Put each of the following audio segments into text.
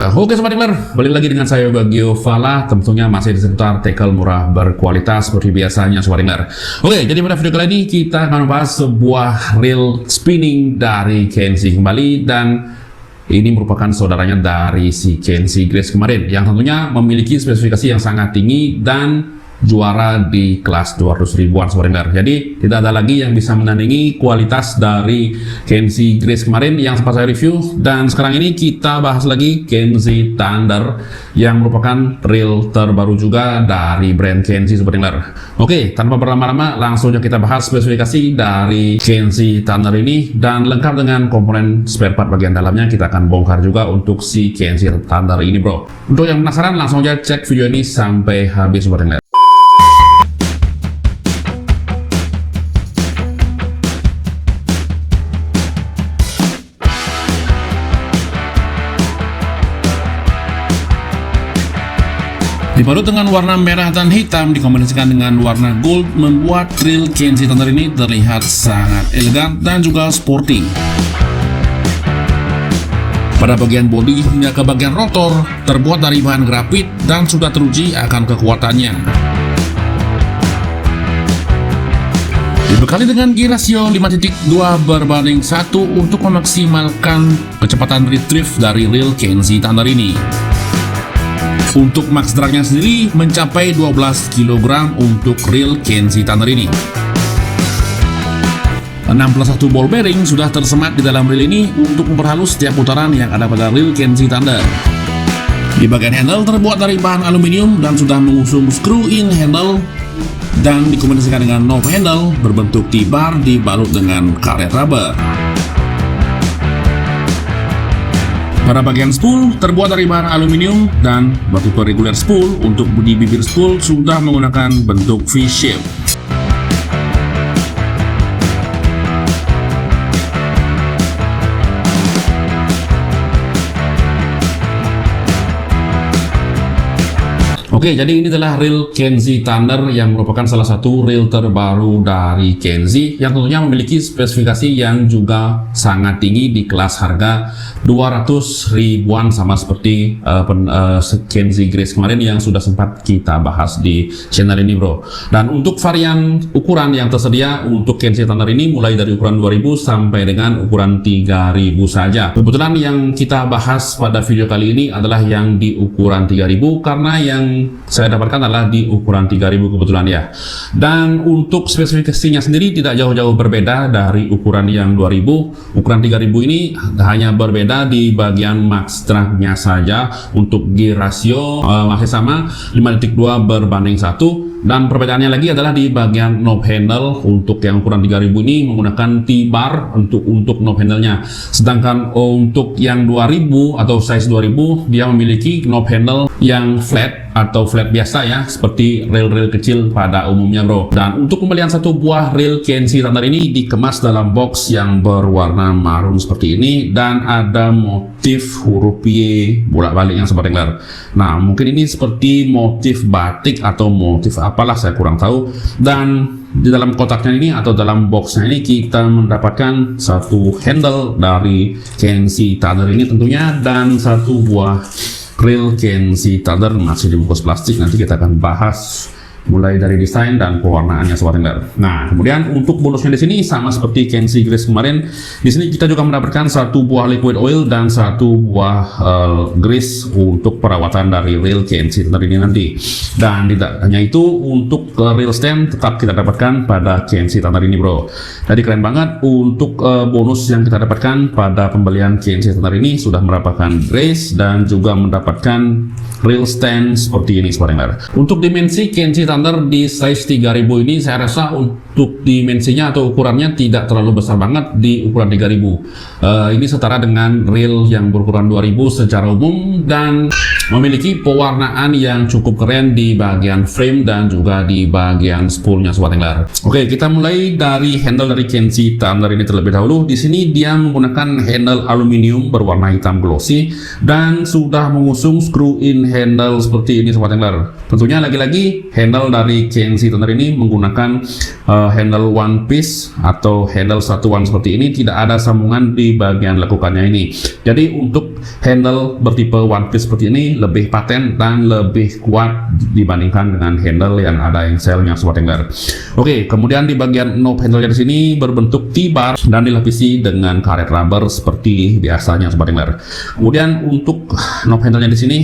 Oke Sobat Angler, balik lagi dengan saya Bagio Fala. Tentunya masih di seputar tackle murah berkualitas seperti biasanya Sobat Angler. Oke, jadi pada video kali ini kita akan membahas sebuah reel spinning dari Kenzie kembali, dan ini merupakan saudaranya dari si Kenzie Grace kemarin, yang tentunya memiliki spesifikasi yang sangat tinggi dan juara di kelas 200 ribuan Sobat Angler. Jadi tidak ada lagi yang bisa menandingi kualitas dari Kenzie Grace kemarin yang sempat saya review. Dan sekarang ini kita bahas lagi Kenzie Thunder yang merupakan reel terbaru juga dari brand Kenzie Sobat Angler. Oke, tanpa berlama-lama langsung aja kita bahas spesifikasi dari Kenzie Thunder ini, dan lengkap dengan komponen spare part bagian dalamnya kita akan bongkar juga untuk si Kenzie Thunder ini bro. Untuk yang penasaran langsung aja cek video ini sampai habis Sobat Angler. Dibalut dengan warna merah dan hitam dikombinasikan dengan warna gold, membuat reel Kenzie Thunder ini terlihat sangat elegan dan juga sporty. Pada bagian bodi hingga ke bagian rotor terbuat dari bahan grafit dan sudah teruji akan kekuatannya. Dibekali dengan gear rasio 5.2/1 untuk memaksimalkan kecepatan retrieve dari reel Kenzie Thunder ini. Untuk max dragnya sendiri mencapai 12 kg untuk reel Kenzie Thunder ini. 61 ball bearing sudah tersemat di dalam reel ini untuk memperhalus setiap putaran yang ada pada reel Kenzie Thunder. Di bagian handle terbuat dari bahan aluminium dan sudah mengusung screw-in handle dan dikombinasikan dengan knob handle berbentuk T-bar dibalut dengan karet rubber. Pada bagian spool terbuat dari bahan aluminium dan bertipe regular spool. Untuk di bibir spool sudah menggunakan bentuk V-shape. Oke, jadi ini adalah reel Kenzie Thunder yang merupakan salah satu reel terbaru dari Kenzie yang tentunya memiliki spesifikasi yang juga sangat tinggi di kelas harga 200 ribuan, sama seperti Kenzie Grace kemarin yang sudah sempat kita bahas di channel ini bro. Dan untuk varian ukuran yang tersedia untuk Kenzie Thunder ini mulai dari ukuran 2000 sampai dengan ukuran 3000 saja. Kebetulan yang kita bahas pada video kali ini adalah yang di ukuran 3000 karena yang saya dapatkan adalah di ukuran 3000 kebetulan ya. Dan untuk spesifikasinya sendiri tidak jauh-jauh berbeda dari ukuran yang 2000. Ukuran 3000 ini hanya berbeda di bagian max dragnya saja. Untuk gear rasio masih sama 5.2/1. Dan perbedaannya lagi adalah di bagian knob handle. Untuk yang ukuran 3000 ini menggunakan T-bar untuk knob handle-nya. Sedangkan untuk yang 2000 atau size 2000 dia memiliki knob handle yang flat atau flat biasa ya, seperti reel-reel kecil pada umumnya bro. Dan untuk pembelian satu buah reel Kenzie Thunder ini dikemas dalam box yang berwarna marun seperti ini, dan ada motif huruf Y bolak-balik yang Sobat Angler. Nah, mungkin ini seperti motif batik atau motif apalah, saya kurang tahu. Dan di dalam kotaknya ini atau dalam boxnya ini kita mendapatkan satu handle dari Kenzie Thunder ini tentunya, dan satu buah reel Kenzie Thunder masih dibungkus plastik. Nanti kita akan bahas mulai dari desain dan pewarnaannya Sobat Angler. Nah, kemudian untuk bonusnya di sini sama seperti Kenzie Grace kemarin. Di sini kita juga mendapatkan satu buah liquid oil dan satu buah grease untuk perawatan dari reel Kenzie Thunder ini nanti. Dan tidak hanya itu, untuk reel stand tetap kita dapatkan pada Kenzie Thunder ini bro. Jadi keren banget. Untuk bonus yang kita dapatkan pada pembelian Kenzie Thunder ini sudah mendapatkan grease dan juga mendapatkan reel stand seperti ini Sobat Angler. Untuk dimensi Kenzie Thunder di size 3000 ini saya rasa untuk dimensinya atau ukurannya tidak terlalu besar banget di ukuran 3000. Ini setara dengan reel yang berukuran 2000 secara umum dan memiliki pewarnaan yang cukup keren di bagian frame dan juga di bagian spoolnya Sobat Angler. Oke, kita mulai dari handle dari Kenzie Thunder ini terlebih dahulu. Di sini dia menggunakan handle aluminium berwarna hitam glossy dan sudah mengusung screw-in handle seperti ini Sobat Angler. Tentunya lagi-lagi handle handle dari CNC Thunder ini menggunakan handle one piece atau handle satuan seperti ini, tidak ada sambungan di bagian lekukannya ini. Jadi untuk handle bertipe one piece seperti ini lebih paten dan lebih kuat dibandingkan dengan handle yang ada engselnya Sobat Angler. Oke, kemudian di bagian knob handle-nya di sini berbentuk T-bar dan dilapisi dengan karet rubber seperti biasanya Sobat Angler. Kemudian untuk knob handle-nya di sini,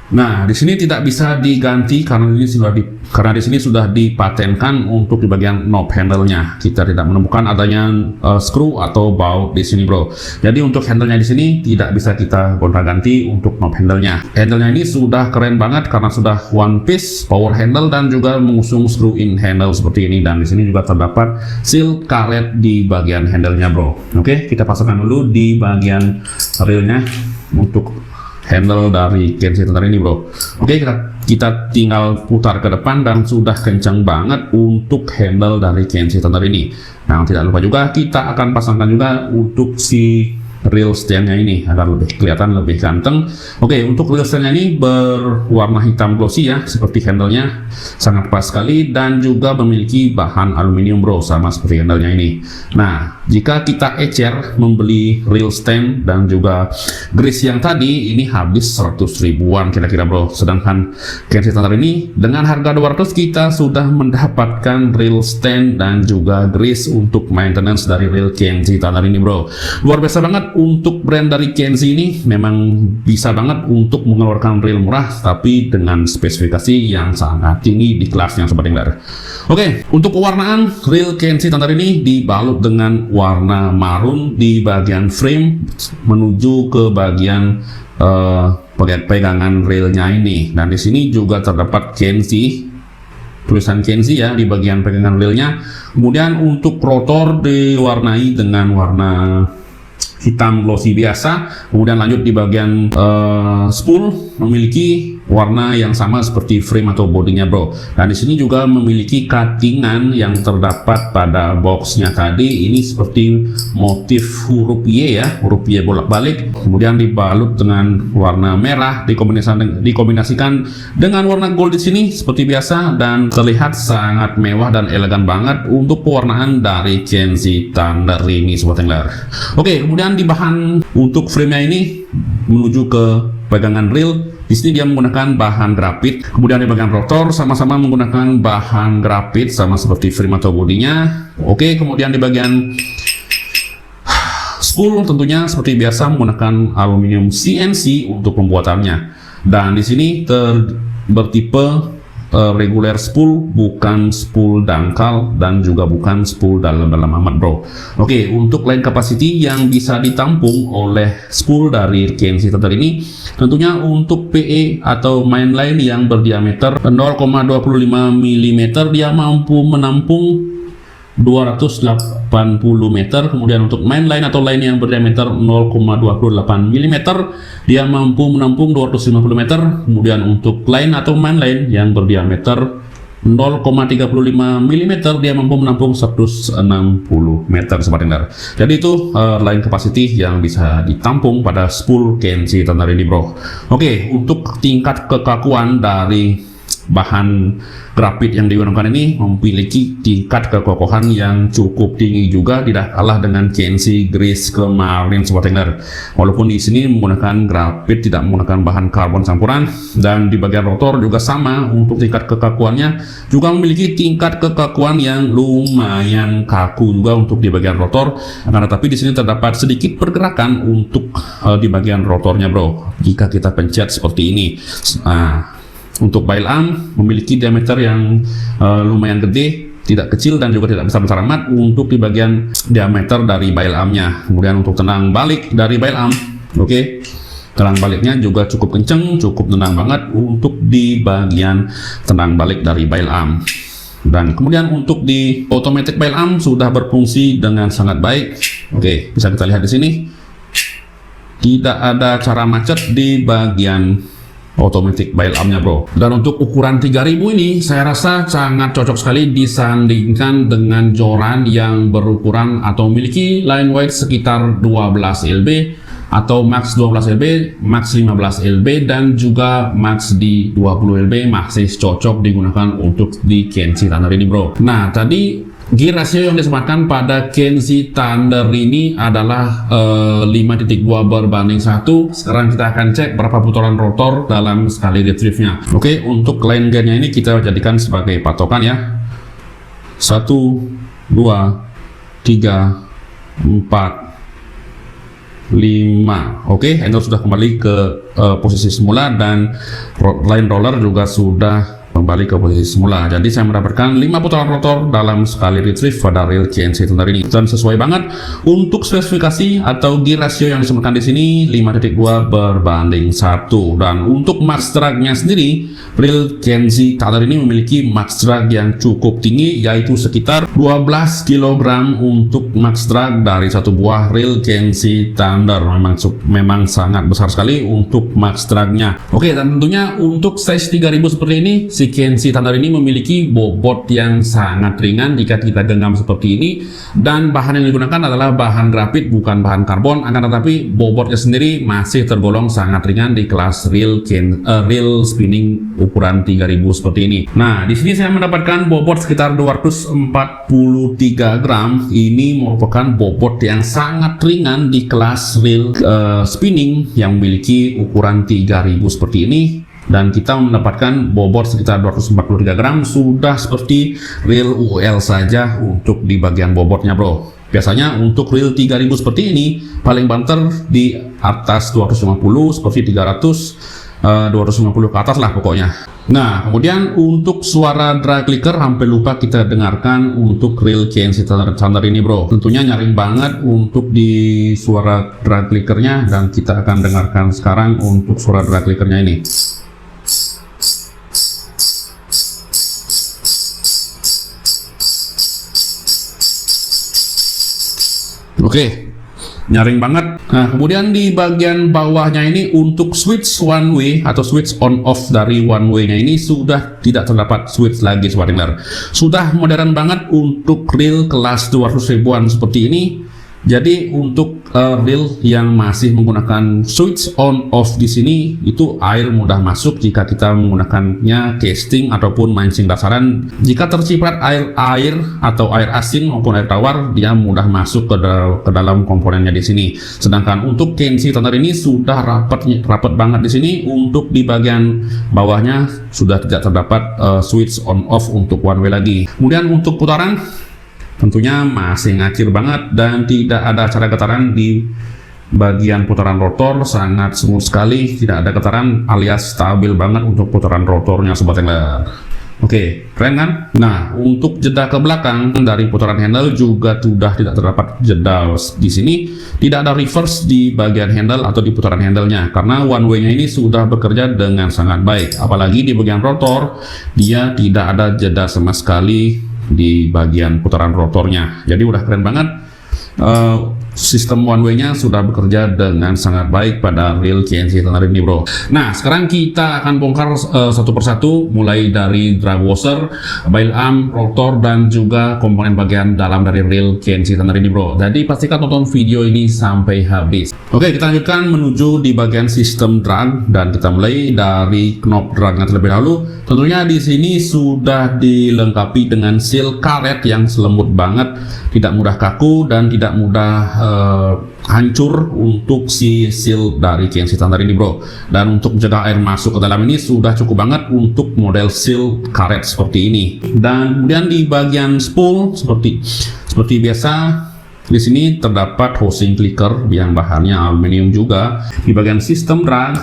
nah, di sini tidak bisa diganti karena di sini sudah dipatenkan untuk di bagian knob handle-nya. Kita tidak menemukan adanya screw atau baut di sini, bro. Jadi untuk handle-nya di sini tidak bisa kita gonta-ganti untuk knob handle-nya. Handle-nya ini sudah keren banget karena sudah one piece, power handle dan juga mengusung screw in handle seperti ini. Dan di sini juga terdapat seal karet di bagian handle-nya, bro. Oke, kita pasangkan dulu di bagian reel-nya untuk handle dari CNC Thunder ini, bro. Oke, kita tinggal putar ke depan dan sudah kencang banget untuk handle dari CNC Thunder ini. Nah, tidak lupa juga kita akan pasangkan juga untuk si reel stand-nya ini agar lebih kelihatan lebih ganteng. Oke, untuk reel stand-nya ini berwarna hitam glossy ya, seperti handle-nya sangat pas sekali dan juga memiliki bahan aluminium, bro, sama seperti handle-nya ini. Nah, jika kita ecer membeli reel stand dan juga grease yang tadi, ini habis 100 ribuan kira-kira, bro. Sedangkan CNC Thunder ini dengan harga 200 kita sudah mendapatkan reel stand dan juga grease untuk maintenance dari reel CNC Thunder ini, bro. Luar biasa banget. Untuk brand dari CNC ini memang bisa banget untuk mengeluarkan reel murah tapi dengan spesifikasi yang sangat tinggi di kelasnya Sobat Angler. Oke, untuk pewarnaan reel CNC Thunder ini dibalut dengan warna marun di bagian frame menuju ke bagian pegangan reelnya ini. Dan di sini juga terdapat CNC, tulisan CNC ya di bagian pegangan reelnya. Kemudian untuk rotor diwarnai dengan warna hitam glossy biasa. Kemudian lanjut di bagian spool memiliki warna yang sama seperti frame atau bodinya, bro. Dan di sini juga memiliki cuttingan yang terdapat pada boxnya tadi. Ini seperti motif huruf Y ya, huruf Y bolak-balik. Kemudian dibalut dengan warna merah, dikombinasikan dengan warna gold di sini seperti biasa dan terlihat sangat mewah dan elegan banget untuk pewarnaan dari CNC Thunder ini, Sobat Angler. Oke, kemudian di bahan untuk frame-nya ini menuju ke pegangan reel. Di sini dia menggunakan bahan grafit. Kemudian di bagian rotor sama-sama menggunakan bahan grafit sama seperti frame atau bodinya. Oke, kemudian di bagian spool tentunya seperti biasa menggunakan aluminium CNC untuk pembuatannya. Dan di sini bertipe regular spool, bukan spool dangkal dan juga bukan spool dalam-dalam amat, bro. Oke, untuk line capacity yang bisa ditampung oleh spool dari CNC Thunder ini tentunya untuk PE atau main line yang berdiameter 0,25 mm dia mampu menampung 280 meter. Kemudian untuk main line atau line yang berdiameter 0,28 mm dia mampu menampung 250 meter. Kemudian untuk line atau main line yang berdiameter 0,35 mm dia mampu menampung 160 meter, Sobat Angler. Jadi itu line capacity yang bisa ditampung pada spool CNC Thunder ini, bro. Oke, untuk tingkat kekakuan dari bahan grafit yang digunakan ini memiliki tingkat kekokohan yang cukup tinggi juga, tidak kalah dengan CNC grease kemarin, Sobat Angler. Walaupun di sini menggunakan grafit, tidak menggunakan bahan karbon campuran. Dan di bagian rotor juga sama, untuk tingkat kekakuannya juga memiliki tingkat kekakuan yang lumayan kaku juga untuk di bagian rotor. Karena tapi di sini terdapat sedikit pergerakan untuk di bagian rotornya, bro. Jika kita pencet seperti ini. Untuk bail arm memiliki diameter yang lumayan gede, tidak kecil dan juga tidak besar-besar amat untuk di bagian diameter dari bail armnya. Kemudian untuk tenang balik dari bail arm, oke, tenang baliknya juga cukup kenceng, cukup tenang banget untuk di bagian tenang balik dari bail arm. Dan kemudian untuk di automatic bail arm sudah berfungsi dengan sangat baik. Oke, bisa kita lihat di sini tidak ada cara macet di bagian automatic bail armnya, bro. Dan untuk ukuran 3000 ini saya rasa sangat cocok sekali disandingkan dengan joran yang berukuran atau memiliki line weight sekitar 12 lb atau max 12 lb, max 15 lb, dan juga max di 20 lb masih cocok digunakan untuk di Kenzie Thunder ini, bro. Nah, tadi gear ratio yang disematkan pada Kenzie Thunder ini adalah 5.2 berbanding 1. Sekarang kita akan cek berapa putaran rotor dalam sekali retrieve-nya. Oke, untuk line gear-nya ini kita jadikan sebagai patokan ya. 1, 2, 3, 4, 5. Oke, handle sudah kembali ke posisi semula dan line roller juga sudah kembali ke posisi semula. Jadi saya mendapatkan 5 putaran rotor dalam sekali retrieve pada reel Kenzie Thunder ini, dan sesuai banget untuk spesifikasi atau gear ratio yang disebutkan di sini 5.2 berbanding 1. Dan untuk max drag-nya sendiri, reel Kenzie Thunder ini memiliki max drag yang cukup tinggi, yaitu sekitar 12 kg untuk max drag dari satu buah reel Kenzie Thunder. Memang sangat besar sekali untuk max drag-nya. Oke, dan tentunya untuk size 3000 seperti ini, si Kenzie Thunder ini memiliki bobot yang sangat ringan jika kita genggam seperti ini, dan bahan yang digunakan adalah bahan grafit, bukan bahan karbon. Akan tetapi bobotnya sendiri masih tergolong sangat ringan di kelas reel spinning ukuran 3000 seperti ini. Nah, di sini saya mendapatkan bobot sekitar 243 gram. Ini merupakan bobot yang sangat ringan di kelas reel spinning yang memiliki ukuran 3000 seperti ini. Dan kita mendapatkan bobot sekitar 243 gram, sudah seperti reel UL saja untuk di bagian bobotnya, bro. Biasanya untuk reel 3000 seperti ini paling banter di atas 250, seperti 300, 250 ke atas lah pokoknya. Nah, kemudian untuk suara drag clicker hampir lupa kita dengarkan untuk reel Kenzie Thunder ini, bro. Tentunya nyaring banget untuk di suara drag clickernya, dan kita akan dengarkan sekarang untuk suara drag clickernya ini. Oke, nyaring banget. Nah, kemudian di bagian bawahnya ini untuk switch one way atau switch on off dari one way nya ini sudah tidak terdapat switch lagi, sobat dealer. Sudah modern banget untuk reel kelas 200 ribuan seperti ini. Jadi untuk reel yang masih menggunakan switch on off di sini, itu air mudah masuk jika kita menggunakannya casting ataupun mancing dasaran. Jika terciprat air atau air asin maupun air tawar, dia mudah masuk ke dalam komponennya di sini. Sedangkan untuk Kenzie Thunder ini sudah rapat banget di sini. Untuk di bagian bawahnya sudah tidak terdapat switch on off untuk one way lagi. Kemudian untuk putaran, tentunya masih ngacir banget dan tidak ada cara getaran di bagian putaran rotor, sangat smooth sekali, tidak ada getaran alias stabil banget untuk putaran rotornya, sobat dealer. Oke, keren kan? Nah, untuk jeda ke belakang dari putaran handle juga sudah tidak terdapat jeda di sini. Tidak ada reverse di bagian handle atau di putaran handlenya, karena one way-nya ini sudah bekerja dengan sangat baik. Apalagi di bagian rotor, dia tidak ada jeda sama sekali di bagian putaran rotornya. Jadi udah keren banget. Sistem one way-nya sudah bekerja dengan sangat baik pada reel Kenzie Thunder ini, bro. Nah, sekarang kita akan bongkar satu persatu, mulai dari drag washer, bail arm, rotor, dan juga komponen bagian dalam dari reel Kenzie Thunder ini, bro. Jadi pastikan tonton video ini sampai habis. Oke, kita lanjutkan menuju di bagian sistem drag, dan kita mulai dari knob dragnya terlebih dahulu. Tentunya di sini sudah dilengkapi dengan seal karet yang selembut banget, tidak mudah kaku dan tidak mudah hancur untuk si seal dari Kenzie Thunder ini, bro. Dan untuk mencegah air masuk ke dalam ini sudah cukup banget untuk model seal karet seperti ini. Dan kemudian di bagian spool seperti biasa, di sini terdapat housing clicker yang bahannya aluminium juga. Di bagian sistem drag,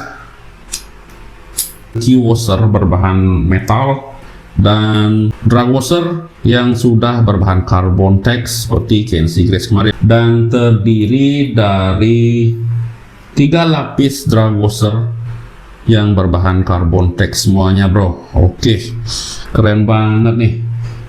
key washer berbahan metal, dan drag washer yang sudah berbahan carbon tex seperti Kenzie Grace kemarin, dan terdiri dari 3 lapis drag washer yang berbahan carbon tex semuanya, bro. Oke, keren banget nih.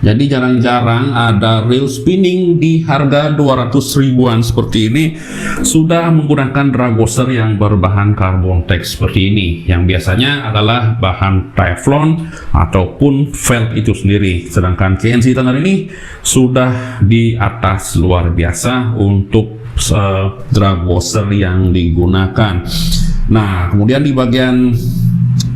Jadi jarang-jarang ada reel spinning di harga 200 ribuan seperti ini sudah menggunakan drag washer yang berbahan carbon tex seperti ini, yang biasanya adalah bahan teflon ataupun felt itu sendiri. Sedangkan Kenzie Thunder ini sudah di atas luar biasa untuk drag washer yang digunakan. Nah, kemudian di bagian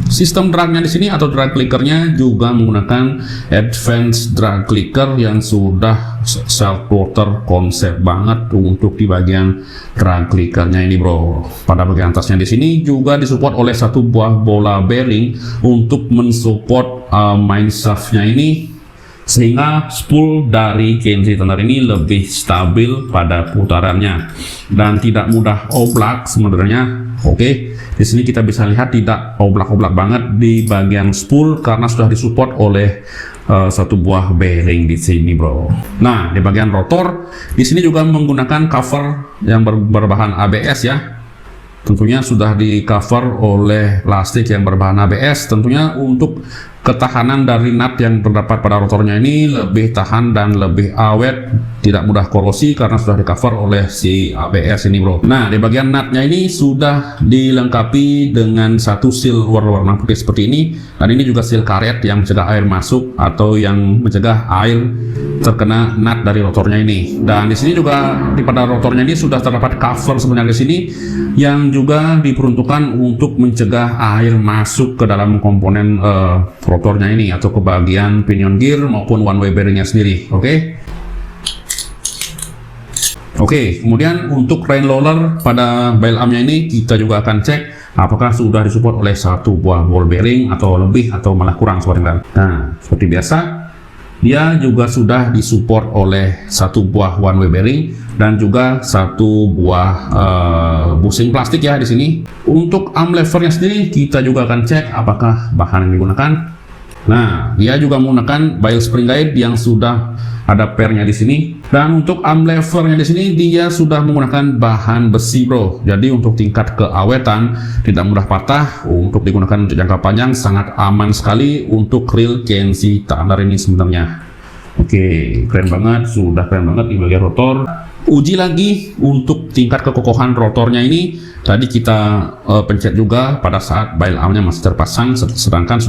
sistem dragnya di sini atau drag clickernya juga menggunakan advanced drag clicker yang sudah self floater konsep banget untuk di bagian drag clickernya ini bro. Pada bagian atasnya di sini juga disupport oleh satu buah bola bearing untuk mensupport main shaftnya ini, sehingga spool dari KNZ Thunder ini lebih stabil pada putarannya dan tidak mudah oblak sebenarnya. Oke, di sini kita bisa lihat tidak oblak-oblak banget di bagian spool karena sudah disupport oleh satu buah bearing di sini bro. Nah, di bagian rotor di sini juga menggunakan cover yang berbahan ABS ya. Tentunya sudah di cover oleh plastik yang berbahan ABS, tentunya untuk ketahanan dari nut yang terdapat pada rotornya ini lebih tahan dan lebih awet, tidak mudah korosi karena sudah di cover oleh si ABS ini bro. Nah, di bagian nutnya ini sudah dilengkapi dengan satu seal warna putih seperti ini, dan ini juga seal karet yang mencegah air masuk atau yang mencegah air terkena nut dari rotornya ini. Dan di sini juga pada rotornya ini sudah terdapat cover sebenarnya di sini yang juga diperuntukkan untuk mencegah air masuk ke dalam komponen rotornya ini atau ke bagian pinion gear maupun one way bearingnya sendiri. Oke, kemudian untuk rain roller pada bail armnya ini kita juga akan cek apakah sudah disupport oleh satu buah ball bearing atau lebih atau malah kurang sobat. Nah, seperti biasa dia juga sudah disupport oleh satu buah one way bearing dan juga satu buah bushing plastik ya di sini. Untuk arm levernya sendiri kita juga akan cek apakah bahan yang digunakan. Nah, dia juga menggunakan bail spring guide yang sudah ada pairnya di sini. Dan untuk arm levernya di sini dia sudah menggunakan bahan besi bro. Jadi untuk tingkat keawetan tidak mudah patah, untuk digunakan untuk jangka panjang sangat aman sekali untuk reel KNZ Thunder ini sebenarnya. Oke, keren banget, sudah keren banget di bagian rotor. Uji lagi untuk tingkat kekokohan rotornya ini. Tadi kita pencet juga pada saat bail armnya masih terpasang, sedangkan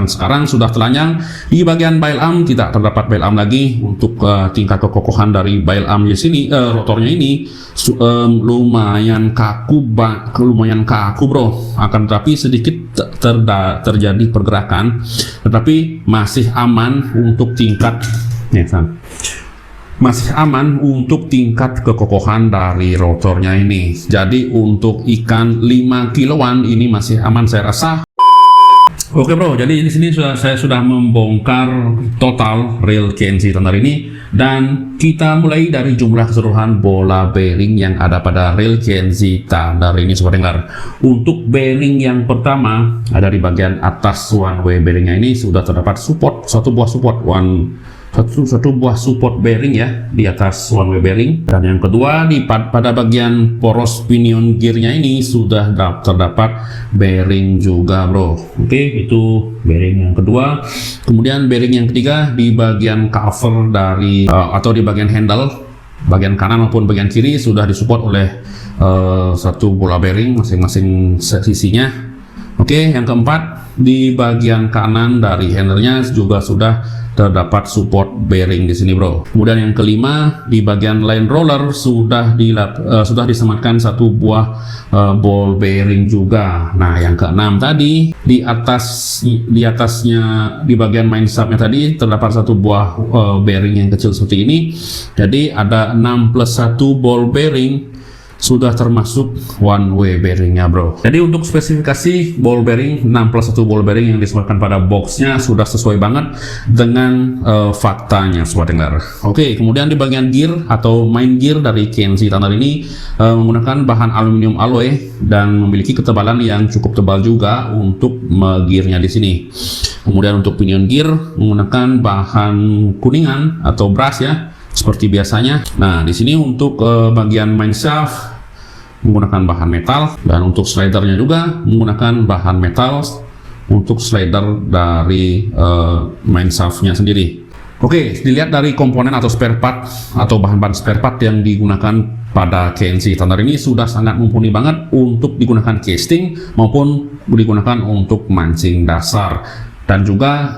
sekarang sudah telanjang. Di bagian bail arm tidak terdapat bail arm lagi. Untuk tingkat kekokohan dari bail arm di sini, rotornya ini lumayan kaku bro. Akan tetapi sedikit terjadi pergerakan, tetapi masih aman untuk tingkat kekokohan dari rotornya ini. Jadi untuk ikan 5 kiloan ini masih aman saya rasa. Oke bro, jadi di sini saya sudah membongkar total reel KNZ Thunder ini, dan kita mulai dari jumlah keseluruhan bola bearing yang ada pada reel KNZ Thunder ini sobat dengar. Untuk bearing yang pertama ada di bagian atas one way bearingnya ini sudah terdapat satu buah support bearing ya di atas one way bearing. Dan yang kedua pada bagian poros pinion gearnya ini sudah terdapat bearing juga bro. Oke, itu bearing yang kedua. Kemudian bearing yang ketiga di bagian cover dari atau di bagian handle bagian kanan maupun bagian kiri sudah disupport oleh satu bola bearing masing-masing sisinya. Oke, yang keempat di bagian kanan dari handlenya juga sudah terdapat support bearing di sini bro. Kemudian yang kelima di bagian line roller sudah disematkan satu buah ball bearing juga. Nah, yang keenam tadi di atasnya di bagian main shaftnya tadi terdapat satu buah bearing yang kecil seperti ini. Jadi ada 6 plus 1 ball bearing sudah termasuk one way bearingnya bro. Jadi untuk spesifikasi ball bearing 6 plus 1 ball bearing yang disematkan pada boxnya sudah sesuai banget dengan faktanya sobat dengar. Oke, kemudian di bagian gear atau main gear dari KNZ Thunder ini menggunakan bahan aluminium alloy dan memiliki ketebalan yang cukup tebal juga untuk gearnya di sini. Kemudian untuk pinion gear menggunakan bahan kuningan atau brass ya, seperti biasanya. Nah, di sini untuk bagian main shaft menggunakan bahan metal, dan untuk slidernya juga menggunakan bahan metal untuk slider dari main shaftnya sendiri. Oke, dilihat dari komponen atau spare part atau bahan-bahan spare part yang digunakan pada KNZ Thunder ini sudah sangat mumpuni banget untuk digunakan casting maupun digunakan untuk mancing dasar. Dan juga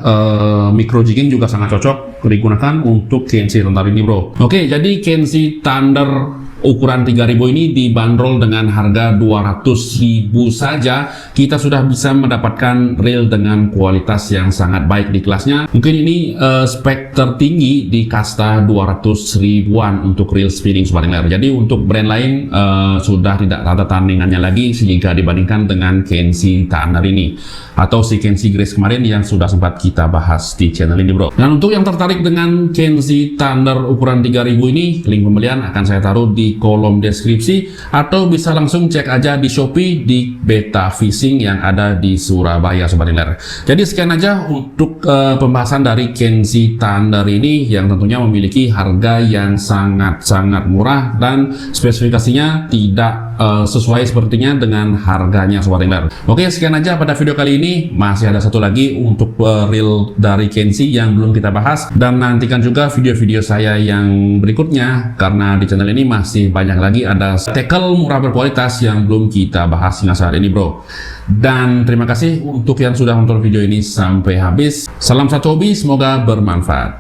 micro jigging juga sangat cocok cocok digunakan untuk Kenzi Thunder ini bro. Oke, jadi Kenzi Thunder ukuran 3000 ini dibanderol dengan harga 200.000 saja. Kita sudah bisa mendapatkan reel dengan kualitas yang sangat baik di kelasnya. Mungkin ini spek tertinggi di kasta 200 ribuan untuk reel spinning Sobat Angler. Jadi untuk brand lain sudah tidak ada tandingannya lagi jika dibandingkan dengan Kenzi Thunder ini atau si Kenzi Grace kemarin yang sudah sempat kita bahas di channel ini bro. Dan untuk yang tertarik dengan Kenzi Thunder ukuran 3000 ini, link pembelian akan saya taruh di kolom deskripsi atau bisa langsung cek aja di Shopee di Beta Fishing yang ada di Surabaya Sobat Angler. Jadi sekian aja untuk pembahasan dari Kenzi Thunder ini yang tentunya memiliki harga yang sangat-sangat murah dan spesifikasinya tidak sesuai sepertinya dengan harganya Sobat Angler. Oke, sekian aja pada video kali ini. Masih ada satu lagi untuk reel dari Kenzi yang belum kita bahas, dan nantikan juga video-video saya yang berikutnya karena di channel ini masih banyak lagi ada tackle murah berkualitas yang belum kita bahas hingga saat ini bro. Dan terima kasih untuk yang sudah menonton video ini sampai habis. Salam satu hobi, semoga bermanfaat.